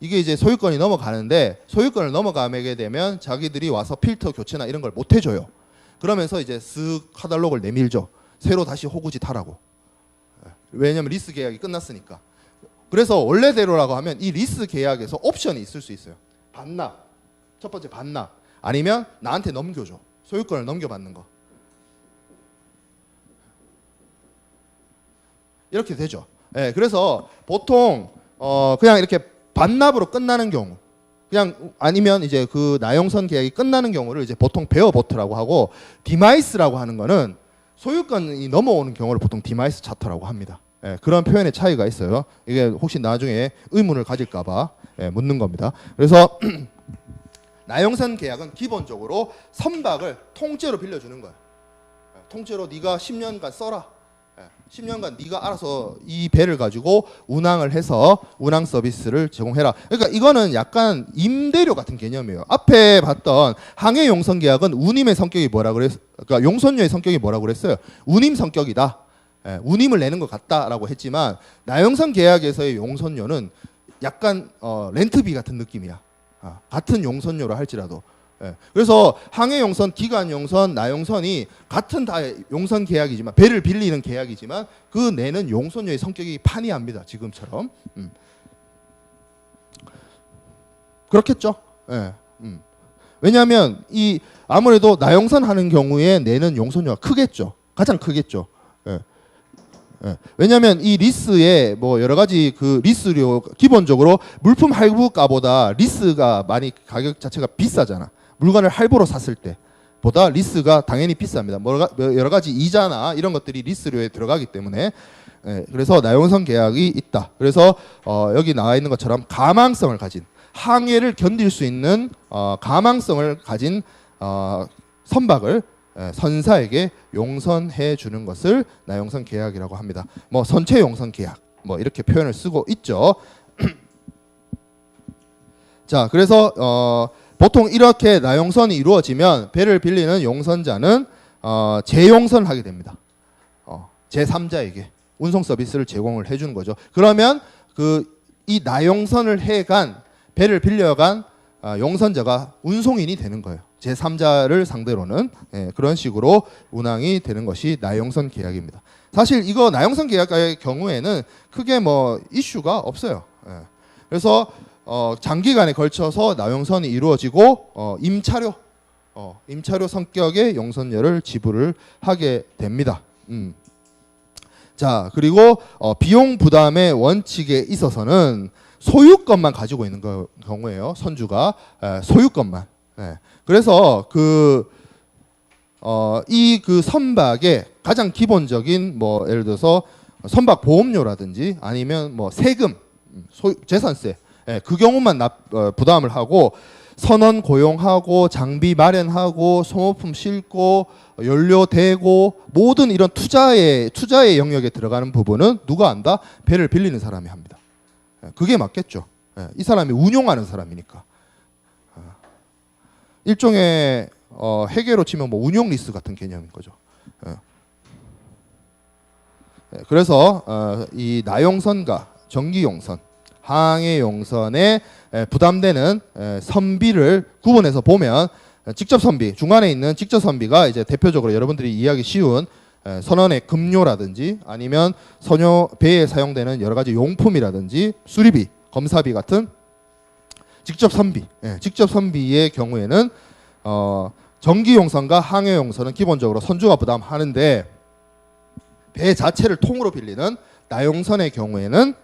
이게 이제 소유권이 넘어가는데 소유권을 넘어가게 되면 자기들이 와서 필터 교체나 이런 걸 못 해줘요. 그러면서 이제 쓱 카탈로그를 내밀죠. 새로 다시 호구짓 하라고. 왜냐면 리스 계약이 끝났으니까. 그래서 원래대로라고 하면 이 리스 계약에서 옵션이 있을 수 있어요. 반납. 첫 번째 반납. 아니면 나한테 넘겨줘. 소유권을 넘겨받는 거. 이렇게 되죠. 예, 그래서 보통 그냥 이렇게 반납으로 끝나는 경우, 그냥 아니면 이제 그 나용선 계약이 끝나는 경우를 이제 보통 베어보트라고 하고, 디마이스라고 하는 거는 소유권이 넘어오는 경우를 보통 디마이스 차터라고 합니다. 예, 그런 표현의 차이가 있어요. 이게 혹시 나중에 의문을 가질까봐 묻는 겁니다. 그래서 나용선 계약은 기본적으로 선박을 통째로 빌려주는 거예요. 통째로 네가 10년간 써라. 10년간 네가 알아서 이 배를 가지고 운항을 해서 운항 서비스를 제공해라. 그러니까 이거는 약간 임대료 같은 개념이에요. 앞에 봤던 항해 용선 계약은 운임의 성격이 뭐라 그랬어요? 그러니까 용선료의 성격이 뭐라고 그랬어요? 운임 성격이다. 운임을 내는 것 같다라고 했지만 나용선 계약에서의 용선료는 약간 렌트비 같은 느낌이야. 같은 용선료라 할지라도. 예. 그래서 항해용선, 기간용선, 나용선이 같은 다 용선 계약이지만, 배를 빌리는 계약이지만 그 내는 용선료의 성격이 판이합니다. 지금처럼. 그렇겠죠. 예. 왜냐하면 이 아무래도 나용선 하는 경우에 내는 용선료가 크겠죠. 가장 크겠죠. 예. 예. 왜냐하면 이 리스에 뭐 여러 가지 그 리스료, 기본적으로 물품 할부가보다 리스가 많이 가격 자체가 비싸잖아. 물건을 할부로 샀을 때 보다 리스가 당연히 비쌉니다. 여러 가지 이자나 이런 것들이 리스료에 들어가기 때문에. 예. 그래서 나용선 계약이 있다. 그래서 여기 나와 있는 것처럼 가망성을 가진, 항해를 견딜 수 있는 가망성을 가진 선박을 선사에게 용선해 주는 것을 나용선 계약이라고 합니다. 뭐 선체 용선 계약 뭐 이렇게 표현을 쓰고 있죠. 자, 그래서 보통 이렇게 나용선이 이루어지면 배를 빌리는 용선자는 재용선을 하게 됩니다. 제3자에게 운송 서비스를 제공을 해주는 거죠. 그러면 이 나용선을 해간, 배를 빌려간 용선자가 운송인이 되는 거예요. 제3자를 상대로는. 그런 식으로 운항이 되는 것이 나용선 계약입니다. 사실 이거 나용선 계약의 경우에는 크게 뭐 이슈가 없어요. 그래서 장기간에 걸쳐서 나용선이 이루어지고 임차료 성격의 용선료를 지불을 하게 됩니다. 자, 그리고 비용 부담의 원칙에 있어서는 소유권만 가지고 있는 경우에요. 선주가 소유권만. 그래서 이 선박의 가장 기본적인 뭐 예를 들어서 선박 보험료라든지 아니면 뭐 세금, 재산세, 그 경우만 부담을 하고 선원 고용하고 장비 마련하고 소모품 싣고 연료 대고 모든 이런 투자의 영역에 들어가는 부분은 누가 한다? 배를 빌리는 사람이 합니다. 그게 맞겠죠. 이 사람이 운용하는 사람이니까. 일종의 회계로 치면 뭐 운용 리스 같은 개념인 거죠. 그래서 이 나용선과 정기용선, 항해용선에 부담되는 선비를 구분해서 보면 직접 선비, 중간에 있는 직접 선비가 이제 대표적으로 여러분들이 이해하기 쉬운 선원의 급료라든지 아니면 배에 사용되는 여러 가지 용품이라든지 수리비, 검사비 같은 직접 선비, 직접 선비의 경우에는 정기용선과 항해용선은 기본적으로 선주가 부담하는데 배 자체를 통으로 빌리는 나용선의 경우에는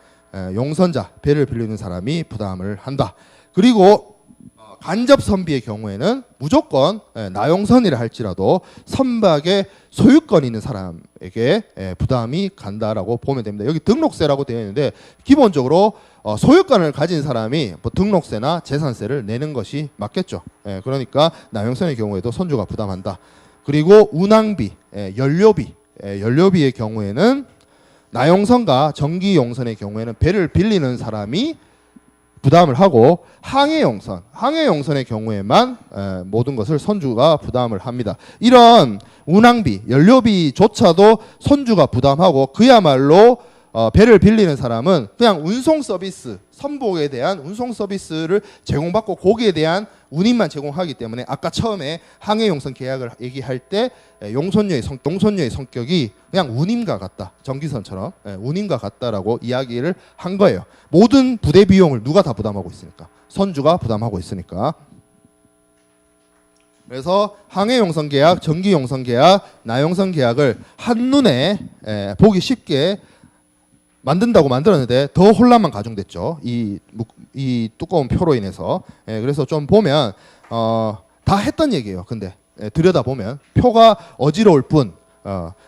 용선자, 배를 빌리는 사람이 부담을 한다. 그리고 간접 선비의 경우에는 무조건 나용선이라 할지라도 선박의 소유권 있는 사람에게 부담이 간다라고 보면 됩니다. 여기 등록세라고 되어 있는데 기본적으로 소유권을 가진 사람이 뭐 등록세나 재산세를 내는 것이 맞겠죠. 그러니까 나용선의 경우에도 선주가 부담한다. 그리고 운항비, 연료비의 경우에는 나용선과 정기용선의 경우에는 배를 빌리는 사람이 부담을 하고 항해용선의 경우에만 모든 것을 선주가 부담을 합니다. 이런 운항비, 연료비조차도 선주가 부담하고 그야말로 배를 빌리는 사람은 그냥 운송 서비스, 선복에 대한 운송 서비스를 제공받고 거기에 대한 운임만 제공하기 때문에 아까 처음에 항해용선 계약을 얘기할 때 용선료의 성격이 그냥 운임과 같다. 정기선처럼 운임과 같다라고 이야기를 한 거예요. 모든 부대 비용을 누가 다 부담하고 있으니까. 선주가 부담하고 있으니까. 그래서 항해용선 계약, 정기용선 계약, 나용선 계약을 한눈에 보기 쉽게 만든다고 만들었는데 더 혼란만 가중됐죠. 이 두꺼운 표로 인해서. 그래서 좀 보면 다 했던 얘기예요. 근데 들여다보면 표가 어지러울 뿐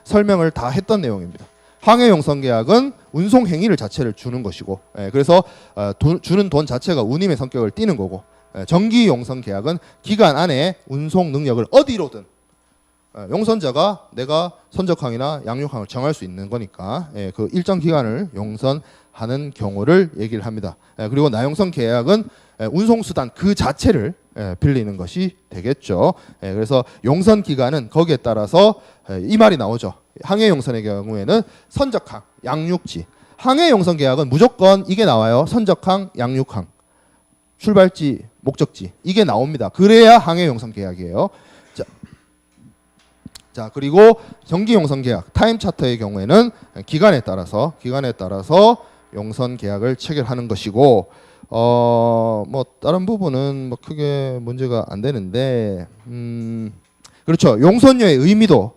설명을 다 했던 내용입니다. 항해용선 계약은 운송 행위를 자체를 주는 것이고 그래서 주는 돈 자체가 운임의 성격을 띠는 거고 정기용선 계약은 기간 안에 운송 능력을 어디로든 용선자가 내가 선적항이나 양육항을 정할 수 있는 거니까 그 일정 기간을 용선하는 경우를 얘기를 합니다. 그리고 나용선 계약은 운송수단 그 자체를 빌리는 것이 되겠죠. 그래서 용선 기간은 거기에 따라서 이 말이 나오죠. 항해용선의 경우에는 선적항, 양육지, 항해 용선 계약은 무조건 이게 나와요. 선적항, 양육항, 출발지, 목적지 이게 나옵니다. 그래야 항해 용선 계약이에요. 자 그리고 정기 용선 계약, 타임 차터의 경우에는 기간에 따라서 용선 계약을 체결하는 것이고 뭐 다른 부분은 뭐 크게 문제가 안 되는데 그렇죠. 용선료의 의미도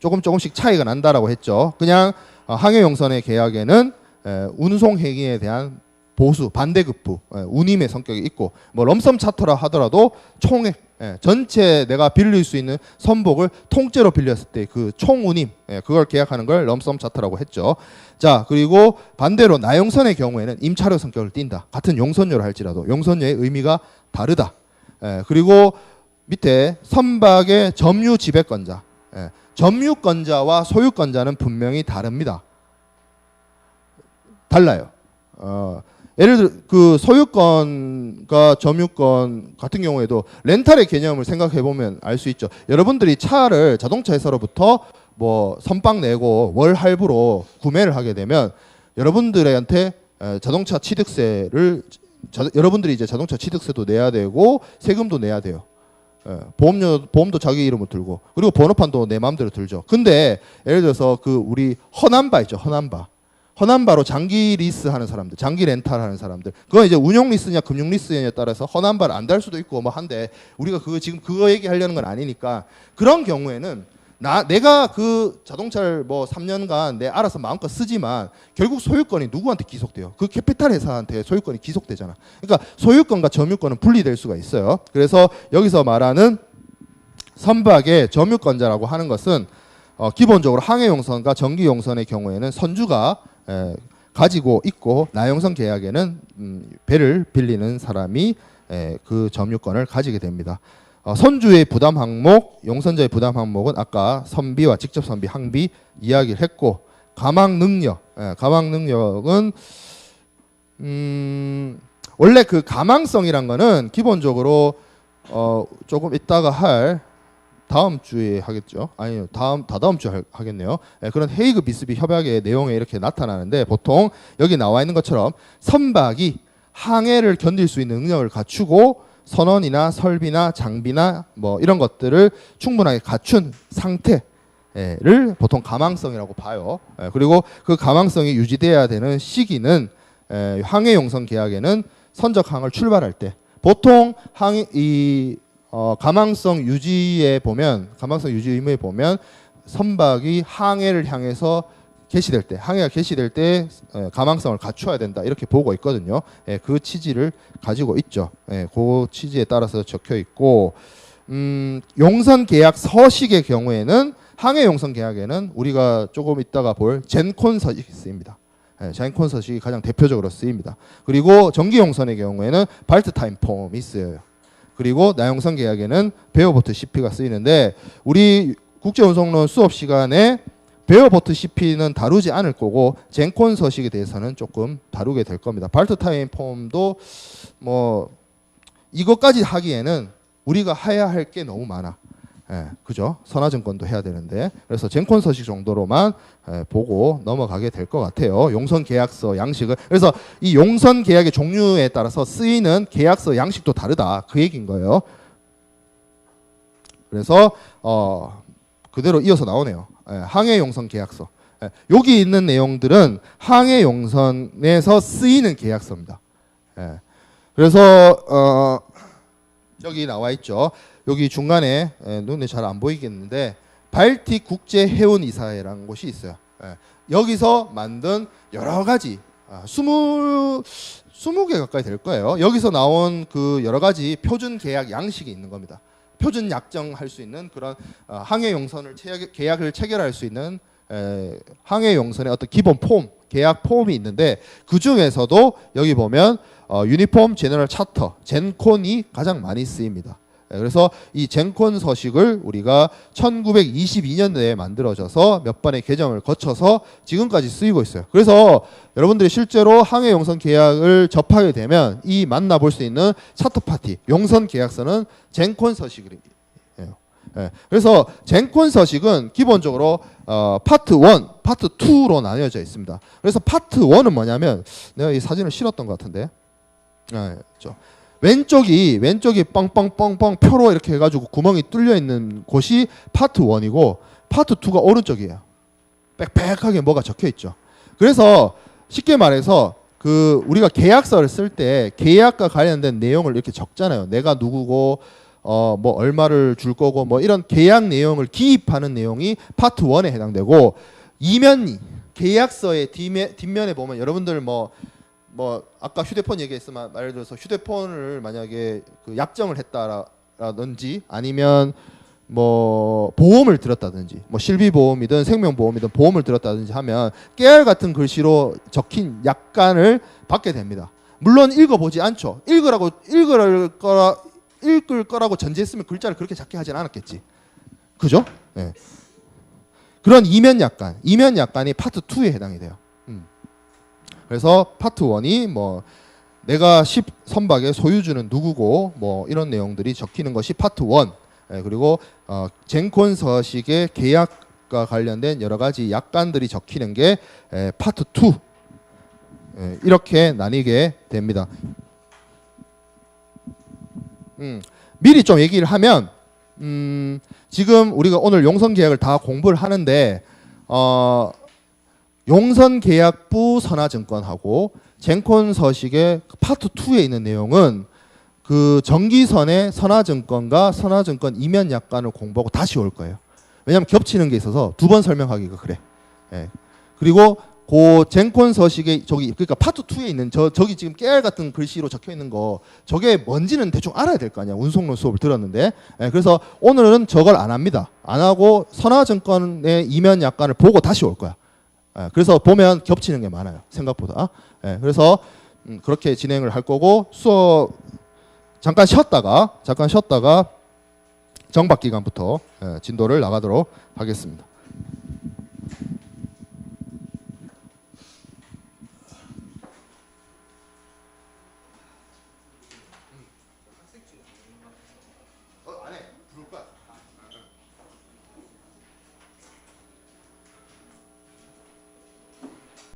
조금씩 차이가 난다라고 했죠. 그냥 항해 용선의 계약에는 운송 행위에 대한 보수, 반대급부, 운임의 성격이 있고 뭐 럼섬 차터라 하더라도 총액, 전체 내가 빌릴 수 있는 선복을 통째로 빌렸을 때 그 총운임, 그걸 계약하는 걸 럼섬 차터라고 했죠. 자 그리고 반대로 나용선의 경우에는 임차료 성격을 띈다. 같은 용선료를 할지라도 용선료의 의미가 다르다. 그리고 밑에 선박의 점유 지배권자, 점유권자와 소유권자는 분명히 다릅니다. 달라요. 예를 들어 그 소유권과 점유권 같은 경우에도 렌탈의 개념을 생각해 보면 알 수 있죠. 여러분들이 차를 자동차 회사로부터 뭐 선박 내고 월 할부로 구매를 하게 되면 여러분들한테 자동차 취득세를 여러분들이 이제 자동차 취득세도 내야 되고 세금도 내야 돼요. 보험도 자기 이름으로 들고 그리고 번호판도 내 마음대로 들죠. 근데 예를 들어서 그 우리 허남바 있죠. 허남바로 장기 리스 하는 사람들, 장기 렌탈 하는 사람들, 그건 이제 운용 리스냐 금융 리스냐에 따라서 허남바를 안 달 수도 있고 뭐 한데 우리가 지금 그거 얘기하려는 건 아니니까 그런 경우에는 내가 그 자동차를 뭐 3년간 내 알아서 마음껏 쓰지만 결국 소유권이 누구한테 기속돼요? 그 캐피탈 회사한테 소유권이 기속되잖아. 그러니까 소유권과 점유권은 분리될 수가 있어요. 그래서 여기서 말하는 선박의 점유권자라고 하는 것은 기본적으로 항해용선과 정기용선의 경우에는 선주가 가지고 있고 나용선 계약에는 배를 빌리는 사람이 그 점유권을 가지게 됩니다. 선주의 부담 항목, 용선자의 부담 항목은 아까 선비와 직접 선비, 항비 이야기를 했고 가망 능력은 원래 그 가망성이란 거는 기본적으로 조금 이따가 할 다음 주에 하겠죠. 아니요, 다다음 주에 하겠네요. 그런 헤이그 비스비 협약의 내용에 이렇게 나타나는데 보통 여기 나와 있는 것처럼 선박이 항해를 견딜 수 있는 능력을 갖추고 선원이나 설비나 장비나 뭐 이런 것들을 충분하게 갖춘 상태를 보통 가망성이라고 봐요. 그리고 그 가망성이 유지돼야 되는 시기는 항해 용선 계약에는 선적항을 출발할 때 보통 가망성 유지 의무에 보면 선박이 항해를 향해서 항해가 개시될 때 가망성을 갖춰야 된다 이렇게 보고 있거든요. 그 취지를 가지고 있죠. 그 취지에 따라서 적혀 있고 용선 계약 서식의 경우에는 항해 용선 계약에는 우리가 조금 이따가 볼 젠콘 서식이 쓰입니다. 젠콘 서식이 가장 대표적으로 쓰입니다. 그리고 정기 용선의 경우에는 발트 타임 폼이 쓰여요. 그리고 나용선 계약에는 베어보트 CP가 쓰이는데 우리 국제운송론 수업 시간에 베어보트 CP는 다루지 않을 거고 젠콘 서식에 대해서는 조금 다루게 될 겁니다. 발트 타임 폼도 뭐 이것까지 하기에는 우리가 해야 할 게 너무 많아. 그죠? 선화증권도 해야 되는데 그래서 젠콘 서식 정도로만 보고 넘어가게 될 것 같아요. 용선 계약서 양식을 그래서 이 용선 계약의 종류에 따라서 쓰이는 계약서 양식도 다르다 그 얘기인 거예요. 그래서 그대로 이어서 나오네요. 항해 용선 계약서. 여기 있는 내용들은 항해 용선에서 쓰이는 계약서입니다. 그래서 여기 나와 있죠. 여기 중간에 눈에 잘 안 보이겠는데 발틱 국제 해운 이사회라는 곳이 있어요. 여기서 만든 여러 가지 20개 가까이 될 거예요. 여기서 나온 그 여러 가지 표준 계약 양식이 있는 겁니다. 표준 약정할 수 있는 그런 항해 용선을 계약을 체결할 수 있는 항해 용선의 어떤 기본 폼, 계약 폼이 있는데 그 중에서도 여기 보면 유니폼 제너럴 차터, 젠콘이 가장 많이 쓰입니다. 그래서 이 젠콘 서식을 우리가 1922년도에 만들어져서 몇 번의 개정을 거쳐서 지금까지 쓰이고 있어요. 그래서 여러분들이 실제로 항해 용선 계약을 접하게 되면 이 만나볼 수 있는 차터 파티, 용선 계약서는 젠콘 서식이에요. 예. 그래서 젠콘 서식은 기본적으로 파트 1, 파트 2로 나뉘어져 있습니다. 그래서 파트 1은 뭐냐면 내가 이 사진을 실었던 것 같은데 왼쪽이 뻥뻥뻥뻥 표로 이렇게 해가지고 구멍이 뚫려 있는 곳이 파트 1이고 파트 2가 오른쪽이에요. 빽빽하게 뭐가 적혀 있죠. 그래서 쉽게 말해서 그 우리가 계약서를 쓸 때 계약과 관련된 내용을 이렇게 적잖아요. 내가 누구고 뭐 얼마를 줄 거고 뭐 이런 계약 내용을 기입하는 내용이 파트 1에 해당되고 이면 계약서의 뒷면에 보면 여러분들 뭐 아까 휴대폰 얘기했지만 예를 들어서 휴대폰을 만약에 그 약정을 했다라든지 아니면 뭐 보험을 들었다든지 뭐 실비보험이든 생명보험이든 보험을 들었다든지 하면 깨알 같은 글씨로 적힌 약관을 받게 됩니다. 물론 읽어보지 않죠. 읽을 거라고 전제했으면 글자를 그렇게 작게 하진 않았겠지. 그죠? 네. 그런 이면 약관이 파트 2에 해당이 돼요. 그래서 파트 1이 뭐 내가 10선박의 소유주는 누구고 뭐 이런 내용들이 적히는 것이 파트 1. 그리고 젠콘 서식의 계약과 관련된 여러 가지 약관들이 적히는 게 파트 2. 이렇게 나뉘게 됩니다. 미리 좀 얘기를 하면 지금 우리가 오늘 용선 계약을 다 공부를 하는데 용선 계약부 선화증권하고 젠콘 서식의 파트 2에 있는 내용은 그 정기선의 선화증권과 선화증권 이면 약관을 공부하고 다시 올 거예요. 왜냐하면 겹치는 게 있어서 두 번 설명하기가 그래. 그리고 그 젠콘 서식의 그러니까 파트 2에 있는 저기 지금 깨알 같은 글씨로 적혀 있는 거 저게 뭔지는 대충 알아야 될 거 아니야. 운송론 수업을 들었는데. 그래서 오늘은 저걸 안 합니다. 안 하고 선화증권의 이면 약관을 보고 다시 올 거야. 그래서 보면 겹치는 게 많아요. 생각보다. 그래서 그렇게 진행을 할 거고 수업 잠깐 쉬었다가 정박 기간부터 진도를 나가도록 하겠습니다.